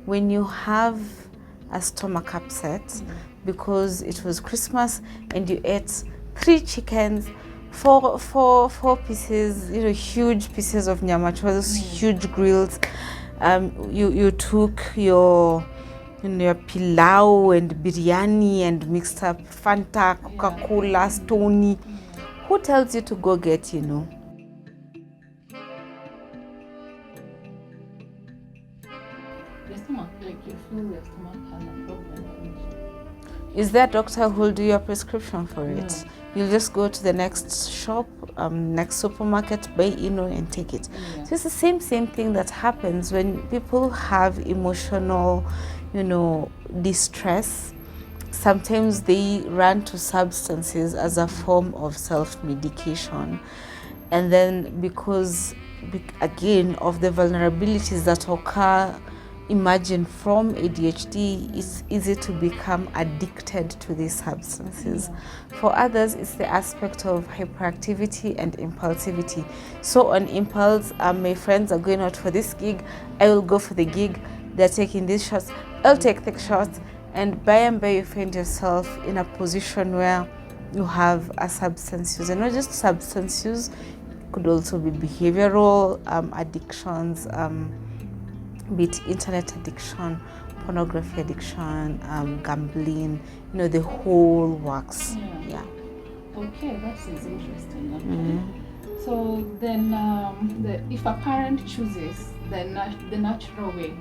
when you have a stomach upset because it was Christmas and you ate 3 chickens, four pieces, huge pieces of nyama, those huge grills. You took your pilau and biryani and mixed up Fanta, Coca-Cola, Stony. Who tells you to go get, Your stomach, like you feel your stomach has a problem. Is there a doctor who will do your prescription for it? You'll just go to the next shop, next supermarket, buy and take it. So it's the same thing that happens when people have emotional, distress. Sometimes they run to substances as a form of self-medication. And then because, again, of the vulnerabilities that occur, imagine from ADHD, it's easy to become addicted to these substances. For others, it's the aspect of hyperactivity and impulsivity. So on impulse, my friends are going out for this gig, I will go for the gig. They're taking these shots, I'll take the shots, and by and by you find yourself in a position where you have a substance use. And not just substance use, it could also be behavioral addictions, be it internet addiction, pornography addiction, gambling, the whole works. Yeah. Okay, that is interesting. So then, if a parent chooses the natural way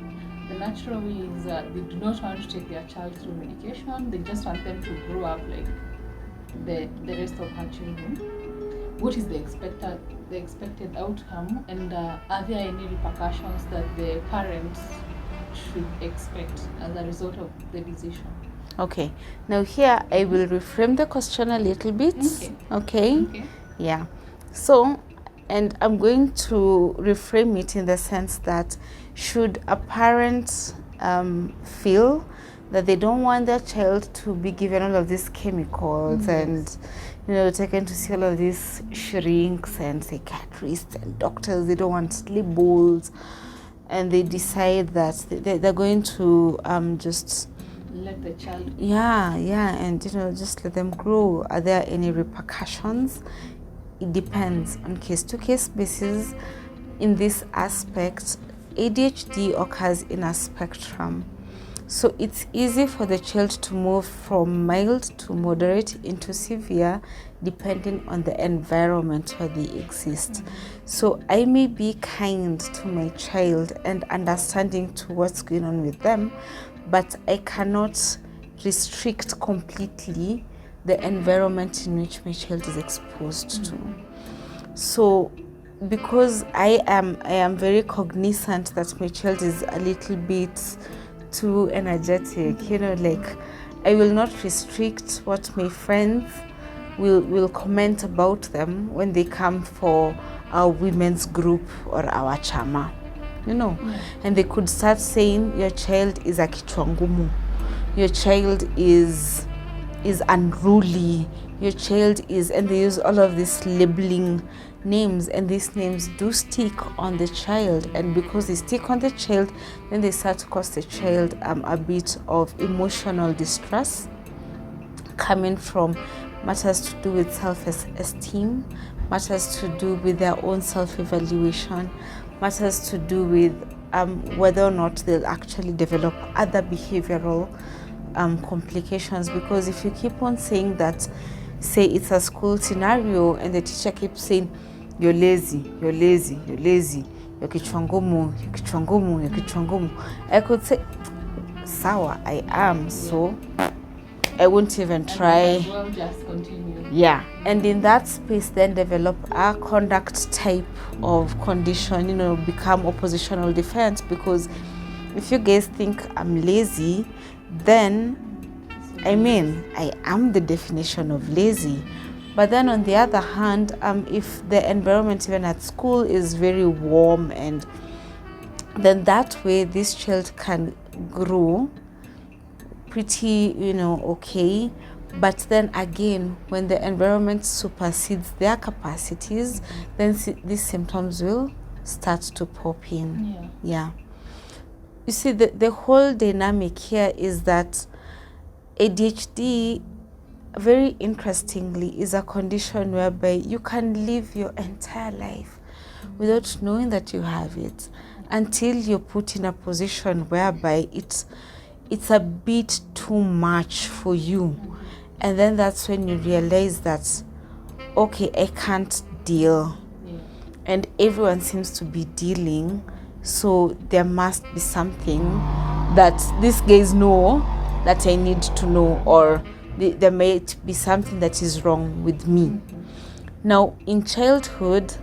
is they do not want to take their child through medication. They just want them to grow up like the rest of her children. What is the expected outcome, and are there any repercussions that the parents should expect as a result of the decision? Okay, now here I will reframe the question a little bit. Okay. Yeah. So, and I'm going to reframe it in the sense that should a parent feel that they don't want their child to be given all of these chemicals and taken to see all of these shrinks and psychiatrists and doctors, they don't want labels, and they decide that they're going to just let the child and just let them grow. Are there any repercussions? It depends on case-to-case basis. In this aspect, ADHD occurs in a spectrum. So it's easy for the child to move from mild to moderate into severe depending on the environment where they exist. So I may be kind to my child and understanding to what's going on with them, but I cannot restrict completely the environment in which my child is exposed to. So because I am very cognizant that my child is a little bit too energetic, like I will not restrict what my friends will comment about them when they come for our women's group or our chama, and they could start saying your child is a kichwangumu, your child is unruly, your child is, and they use all of these labeling names, and these names do stick on the child, and because they stick on the child, then they start to cause the child a bit of emotional distress coming from matters to do with self-esteem, matters to do with their own self-evaluation, matters to do with whether or not they'll actually develop other behavioral complications. Because if you keep on saying that, say it's a school scenario and the teacher keeps saying you're lazy, you're lazy, you're lazy, you're kichwangumu, you're kichwangumu, you're kichwangumu, I could say sawa, I am, so I won't even try. Well, just continue. Yeah, and in that space then develop a conduct type of condition, become oppositional defense. Because if you guys think I'm lazy, then I am the definition of lazy. But then on the other hand, if the environment even at school is very warm, and then that way this child can grow pretty, okay. But then again, when the environment supersedes their capacities, then these symptoms will start to pop in. Yeah. you see, the whole dynamic here is that ADHD, very interestingly, is a condition whereby you can live your entire life without knowing that you have it until you're put in a position whereby it's a bit too much for you. And then that's when you realize that, okay, I can't deal. And everyone seems to be dealing, so there must be something that these guys know that I need to know, or there might be something that is wrong with me. Now, in childhood,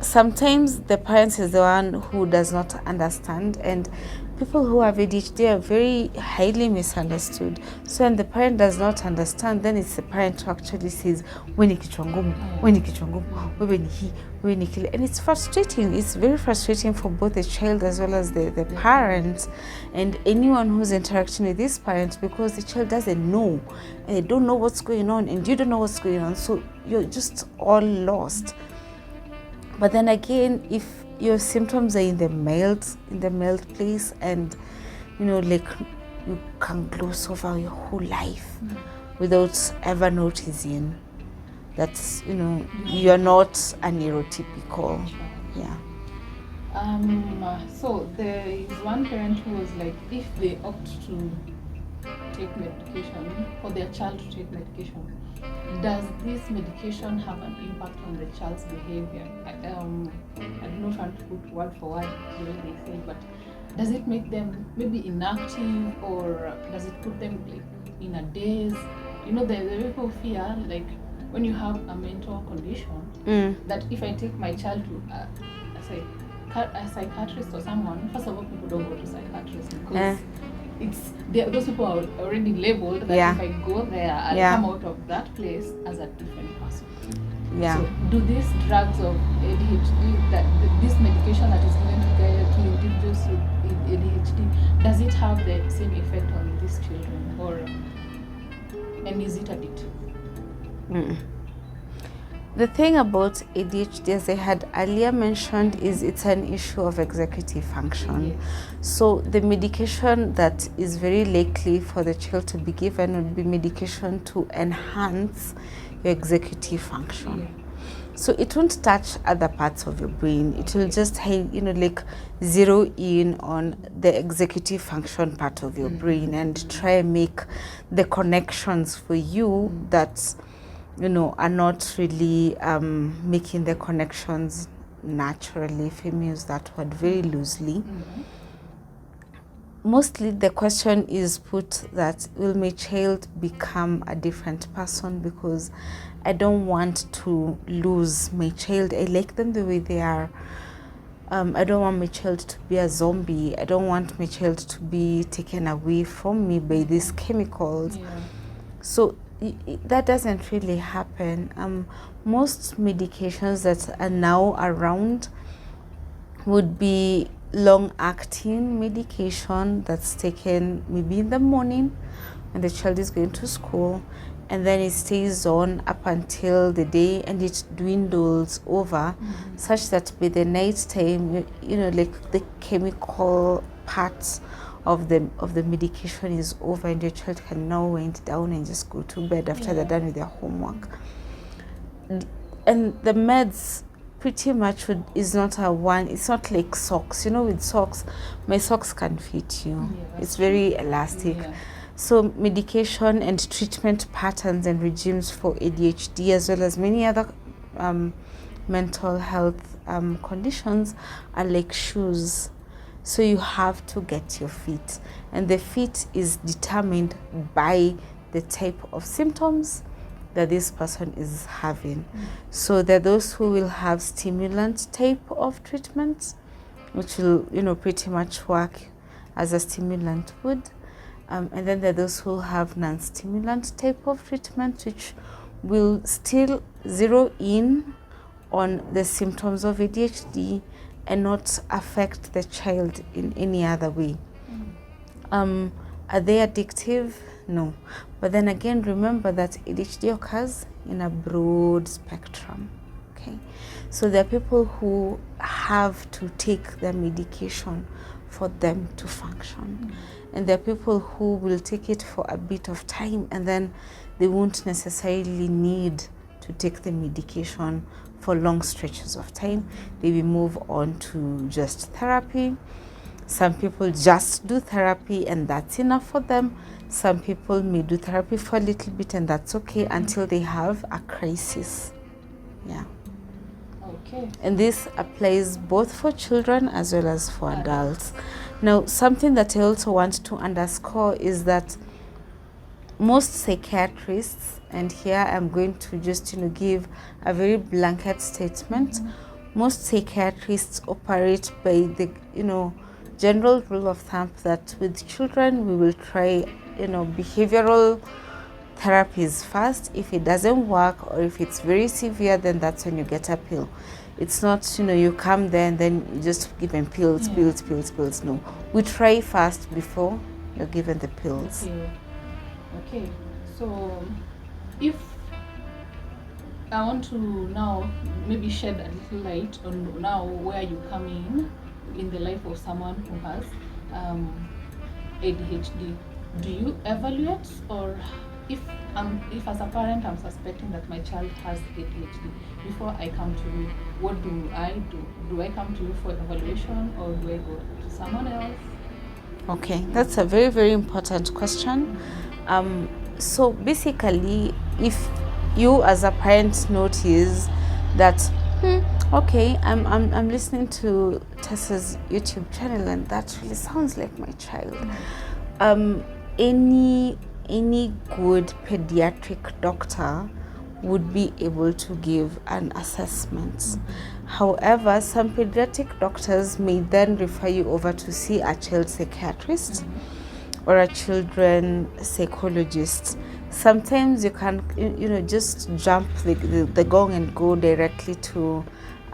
sometimes the parent is the one who does not understand, and people who have ADHD are very highly misunderstood. So when the parent does not understand, then it's the parent who actually says, "Wewe ni kichwa ngumu, wewe ni kichwa ngumu, wewe ni hii, wewe ni kile." And it's frustrating. It's very frustrating for both the child as well as the parent and anyone who's interacting with this parent, because the child doesn't know and they don't know what's going on and you don't know what's going on. So you're just all lost. But then again, if your symptoms are in the mild place, and like you can gloss over your whole life without ever noticing that you're not a neurotypical. Yeah. So there is one parent who was like, if they opt to take medication, for their child to take medication, does this medication have an impact on the child's behavior? I don't know how to put word for word the way they say, but does it make them maybe inactive, or does it put them like in a daze? The people fear, like when you have a mental condition, that if I take my child to a psychiatrist or someone, first of all, people don't go to psychiatrists because those people are already labeled that if I go there, I'll come out of that place as a different person. Yeah. So do these drugs of ADHD, this medication that is given to individuals with ADHD, does it have the same effect on these children, and is it addictive? The thing about ADHD, as I had earlier mentioned, is it's an issue of executive function. Yes. So the medication that is very likely for the child to be given would be medication to enhance your executive function. Yeah. So it won't touch other parts of your brain. It will just zero in on the executive function part of your brain and try and make the connections for you that are not really making the connections naturally, if I use that word very loosely. Mostly the question is put that, will my child become a different person? Because I don't want to lose my child. I like them the way they are. I don't want my child to be a zombie. I don't want my child to be taken away from me by these chemicals. Yeah. So that doesn't really happen. Most medications that are now around would be long-acting medication that's taken maybe in the morning when the child is going to school, and then it stays on up until the day, and it dwindles over such that by the night time, like the chemical parts of the medication is over, and your child can now wind down and just go to bed after they're done with their homework. And the meds pretty much is not it's not like socks. With socks, my socks can fit you. It's very elastic. Yeah. So medication and treatment patterns and regimes for ADHD, as well as many other mental health conditions, are like shoes. So you have to get your fit, and the fit is determined by the type of symptoms that this person is having. So there are those who will have stimulant type of treatments, which will pretty much work as a stimulant would, and then there are those who have non-stimulant type of treatment, which will still zero in on the symptoms of ADHD and not affect the child in any other way. Are they addictive? No. But then again, remember that ADHD occurs in a broad spectrum. Okay, so there are people who have to take their medication for them to function. And there are people who will take it for a bit of time and then they won't necessarily need to take the medication for long stretches of time. They will move on to just therapy. Some people just do therapy and that's enough for them. Some people may do therapy for a little bit and that's okay until they have a crisis. Yeah. Okay. And this applies both for children as well as for adults. Now, something that I also want to underscore is that most psychiatrists, and here I'm going to just give a very blanket statement, most psychiatrists operate by the general rule of thumb that with children we will try behavioral therapies first. If it doesn't work or if it's very severe, then that's when you get a pill. It's not you come there and then you just give them pills. No, we try first before you're given the pills. Okay, so if I want to now maybe shed a little light on now where you come in the life of someone who has ADHD, do you evaluate, or if as a parent I'm suspecting that my child has ADHD, before I come to you, what do I do? Do I come to you for evaluation or do I go to someone else? Okay, that's a very, very important question. So basically, if you as a parent notice that okay, I'm listening to Tessa's YouTube channel and that really sounds like my child, any good pediatric doctor would be able to give an assessment. However, some pediatric doctors may then refer you over to see a child psychiatrist or a children psychologist. Sometimes you can just jump the gong and go directly to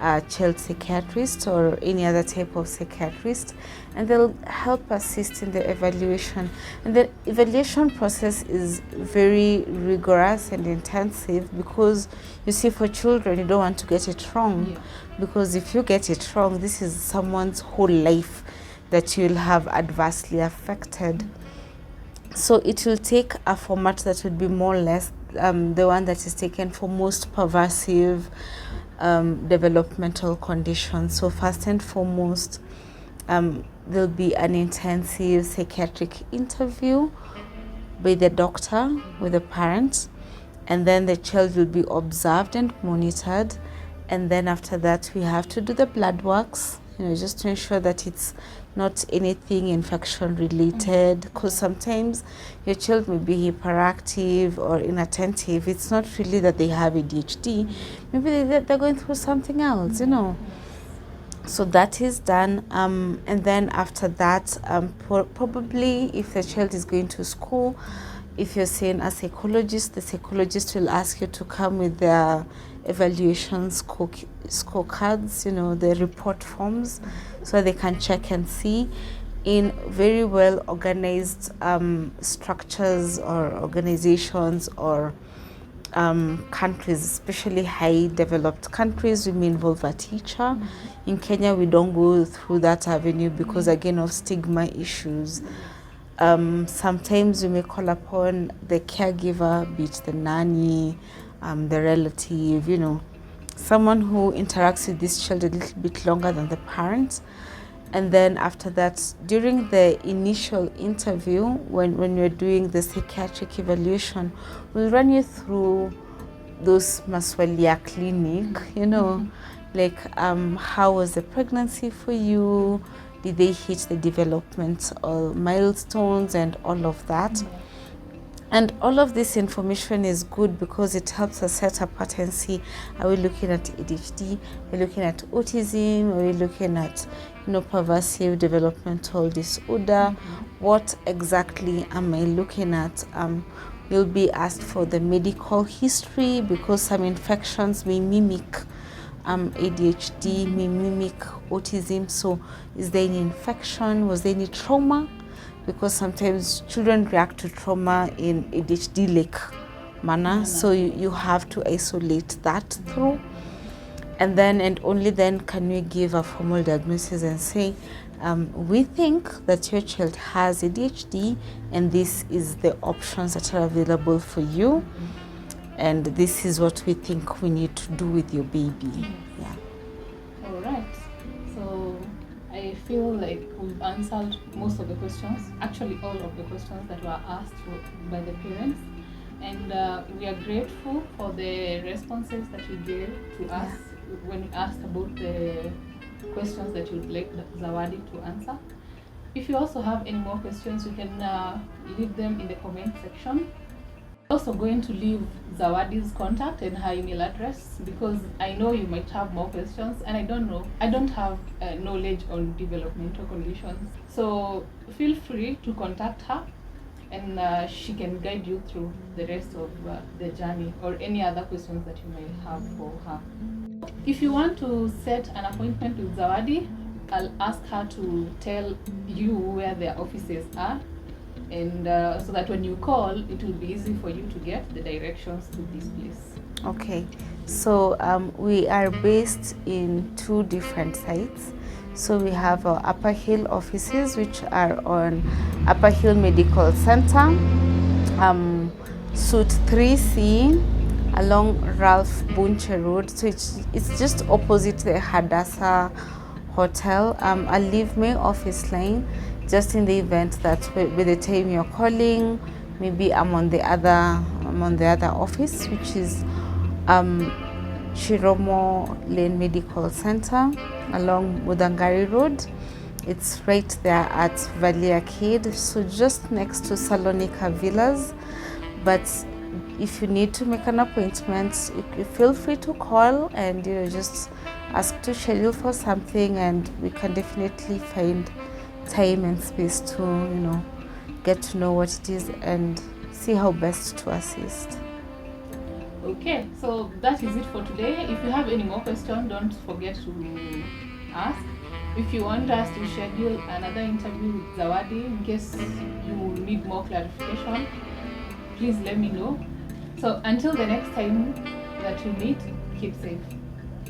a child psychiatrist or any other type of psychiatrist, and they'll help assist in the evaluation. And the evaluation process is very rigorous and intensive because you see, for children you don't want to get it wrong, because if you get it wrong, this is someone's whole life that you'll have adversely affected. So it will take a format that would be more or less the one that is taken for most pervasive developmental conditions. So first and foremost, there'll be an intensive psychiatric interview by the doctor with the parent, and then the child will be observed and monitored. And then after that, we have to do the blood works, just to ensure that it's not anything infection related, because sometimes your child may be hyperactive or inattentive. It's not really that they have ADHD. Maybe they're going through something else, So that is done. And then after that, probably if the child is going to school, if you're seeing a psychologist, the psychologist will ask you to come with their evaluation scorecards, the report forms, so they can check and see in very well organized structures or organizations or countries, especially high developed countries. We may involve a teacher. In Kenya, we don't go through that avenue because, again, of stigma issues. Sometimes we may call upon the caregiver, be it the nanny, the relative, someone who interacts with this child a little bit longer than the parent. And then after that, during the initial interview, when you're doing the psychiatric evaluation, we'll run you through those maswali ya clinic, like how was the pregnancy for you? Did they hit the development milestones and all of that? And all of this information is good because it helps us set apart and see, are we looking at ADHD? Are we looking at autism? Are we looking at, pervasive developmental disorder? What exactly am I looking at? You'll be asked for the medical history because some infections may mimic ADHD, may mimic autism. So is there any infection? Was there any trauma? Because sometimes children react to trauma in ADHD-like manner, so you have to isolate that through. And then and only then can we give a formal diagnosis and say, we think that your child has ADHD, and this is the options that are available for you, and this is what we think we need to do with your baby. Yeah. All right. So I feel like we've answered most of the questions, actually all of the questions that were asked by the parents. And we are grateful for the responses that you gave to us when you asked about the questions that you'd like Zawadi to answer. If you also have any more questions, you can leave them in the comment section. Also going to leave Zawadi's contact and her email address, because I know you might have more questions, and I don't have knowledge on developmental conditions. So feel free to contact her, and she can guide you through the rest of the journey, or any other questions that you may have for her. If you want to set an appointment with Zawadi, I'll ask her to tell you where their offices are, and so that when you call, it will be easy for you to get the directions to this place. Okay, so we are based in 2 different sites. So we have our Upper Hill offices, which are on Upper Hill Medical Center, Suite 3C, along Ralph Bunche Road. So it's just opposite the Hadassah Hotel. I'll leave my office line just in the event that by the time you're calling, maybe I'm on the other office, which is Chiromo Lane Medical Center along Mudangari Road. It's right there at Valley Arcade, so just next to Salonika Villas. But if you need to make an appointment, you feel free to call and just ask to schedule for something, and we can definitely find time and space to get to know what it is and see how best to assist. Okay, so that is it for today. If you have any more questions, don't forget to ask. If you want us to schedule another interview with Zawadi in case you need more clarification, please let me know. So until the next time that we meet, keep safe.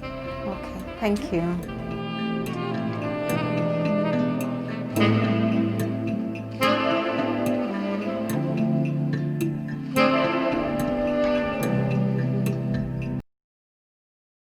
Okay, thank you.